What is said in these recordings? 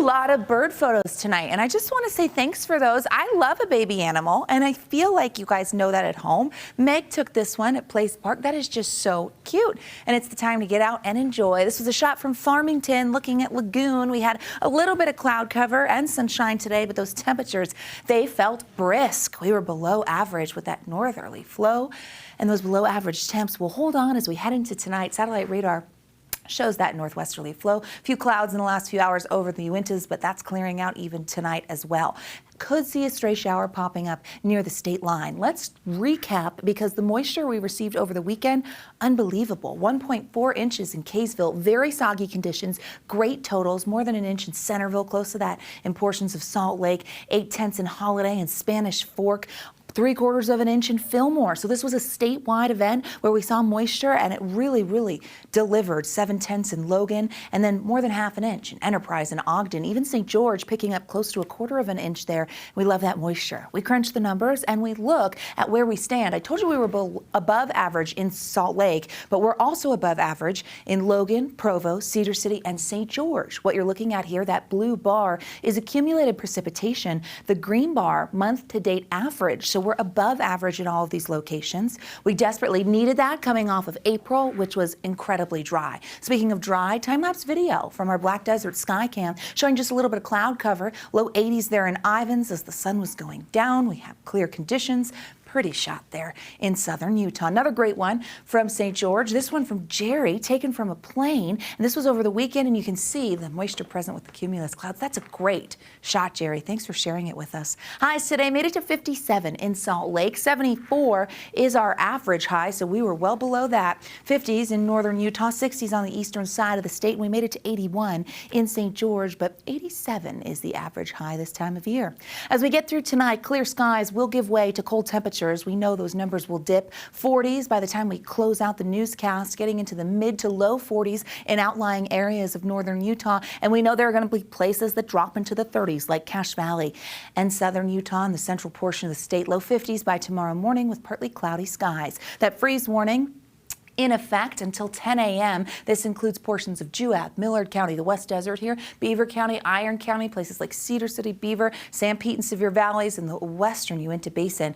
lot of bird photos tonight, and I just want to say thanks for those. I love a baby animal, and I feel like you guys know that at home. Meg took this one at Place Park. That is just so cute, and it's the time to get out and enjoy. This was a shot from Farmington looking at Lagoon. We had a little bit of cloud cover and sunshine today, but those temperatures, they felt brisk. We were below average with that northerly flow, and those below average temps will hold on as we head into tonight. Satellite radar shows that northwesterly flow. A few clouds in the last few hours over the Uintas, but that's clearing out even tonight as well. Could see a stray shower popping up near the state line. Let's recap because the moisture we received over the weekend, unbelievable. 1.4 inches in Kaysville, very soggy conditions, great totals, more than an inch in Centerville, close to that in portions of Salt Lake, 0.8 in Holiday and Spanish Fork. 3/4 of an inch in Fillmore. So this was a statewide event where we saw moisture and it really delivered. 0.7 in Logan and then more than half an inch in Enterprise and Ogden. Even St. George picking up close to 1/4 of an inch there. We love that moisture. We crunch the numbers and we look at where we stand. I told you we were above average in Salt Lake, but we're also above average in Logan, Provo, Cedar City, and St. George. What you're looking at here, that blue bar, is accumulated precipitation. The green bar, month-to-date average. So we're above average in all of these locations. We desperately needed that coming off of April, which was incredibly dry. Speaking of dry, time-lapse video from our Black Desert Sky Cam showing just a little bit of cloud cover. Low 80s there in Ivins as the sun was going down. We have clear conditions. Pretty shot there in southern Utah. Another great one from St. George. This one from Jerry, taken from a plane. And this was over the weekend, and you can see the moisture present with the cumulus clouds. That's a great shot, Jerry. Thanks for sharing it with us. Highs today made it to 57 in Salt Lake. 74 is our average high, so we were well below that. 50s in northern Utah, 60s on the eastern side of the state. And we made it to 81 in St. George, but 87 is the average high this time of year. As we get through tonight, clear skies will give way to cold temperatures. We know those numbers will dip. 40s by the time we close out the newscast, getting into the mid to low 40s in outlying areas of northern Utah. And we know there are going to be places that drop into the 30s like Cache Valley and southern Utah and the central portion of the state. Low 50s by tomorrow morning with partly cloudy skies. That freeze warning in effect until 10 a.m. This includes portions of Juab, Millard County, the West Desert here, Beaver County, Iron County, places like Cedar City, Beaver, San Pete and Sevier Valleys, and the western Uinta Basin.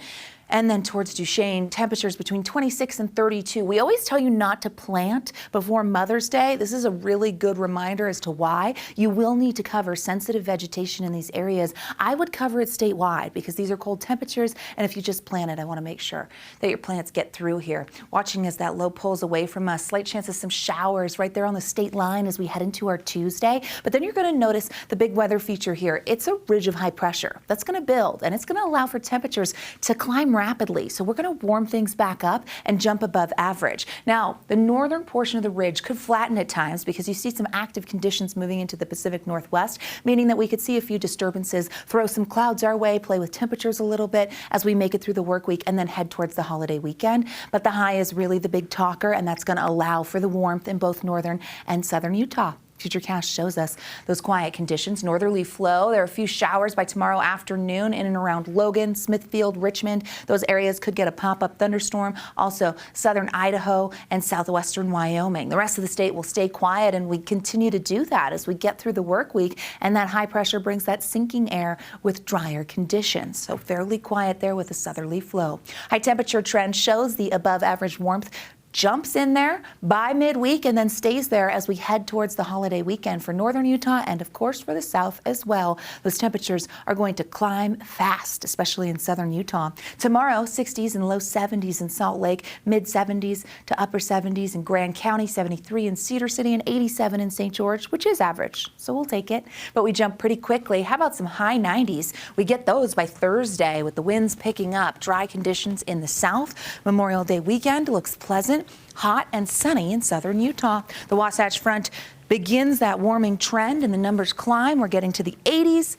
And then towards Duchesne, temperatures between 26 and 32. We always tell you not to plant before Mother's Day. This is a really good reminder as to why. You will need to cover sensitive vegetation in these areas. I would cover it statewide because these are cold temperatures, and if you just plant it, I want to make sure that your plants get through here. Watching as that low pulls away from us, slight chance of some showers right there on the state line as we head into our Tuesday. But then you're going to notice the big weather feature here. It's a ridge of high pressure that's going to build, and it's going to allow for temperatures to climb rapidly. So we're going to warm things back up and jump above average. Now, the northern portion of the ridge could flatten at times because you see some active conditions moving into the Pacific Northwest, meaning that we could see a few disturbances, throw some clouds our way, play with temperatures a little bit as we make it through the work week and then head towards the holiday weekend. But the high is really the big talker, and that's going to allow for the warmth in both northern and southern Utah. Futurecast shows us those quiet conditions. Northerly flow. There are a few showers by tomorrow afternoon in and around Logan, Smithfield, Richmond. Those areas could get a pop-up thunderstorm. Also, southern Idaho and southwestern Wyoming. The rest of the state will stay quiet, and we continue to do that as we get through the work week. And that high pressure brings that sinking air with drier conditions. So fairly quiet there with a southerly flow. High temperature trend shows the above average warmth jumps in there by midweek and then stays there as we head towards the holiday weekend for northern Utah and, of course, for the south as well. Those temperatures are going to climb fast, especially in southern Utah. Tomorrow, 60s and low 70s in Salt Lake, mid 70s to upper 70s in Grand County, 73 in Cedar City, and 87 in St. George, which is average, so we'll take it. But we jump pretty quickly. How about some high 90s? We get those by Thursday with the winds picking up. Dry conditions in the south. Memorial Day weekend looks pleasant. Hot and sunny in southern Utah. The Wasatch Front begins that warming trend and the numbers climb. We're getting to the 80s,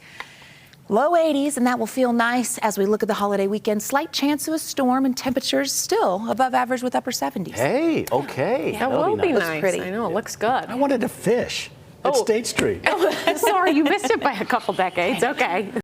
low 80s, and that will feel nice as we look at the holiday weekend. Slight chance of a storm and temperatures still above average with upper 70s. Hey, okay. That will be nice. Pretty. I know, it looks good. I wanted to fish at State Street. Sorry, you missed it by a couple decades. Okay.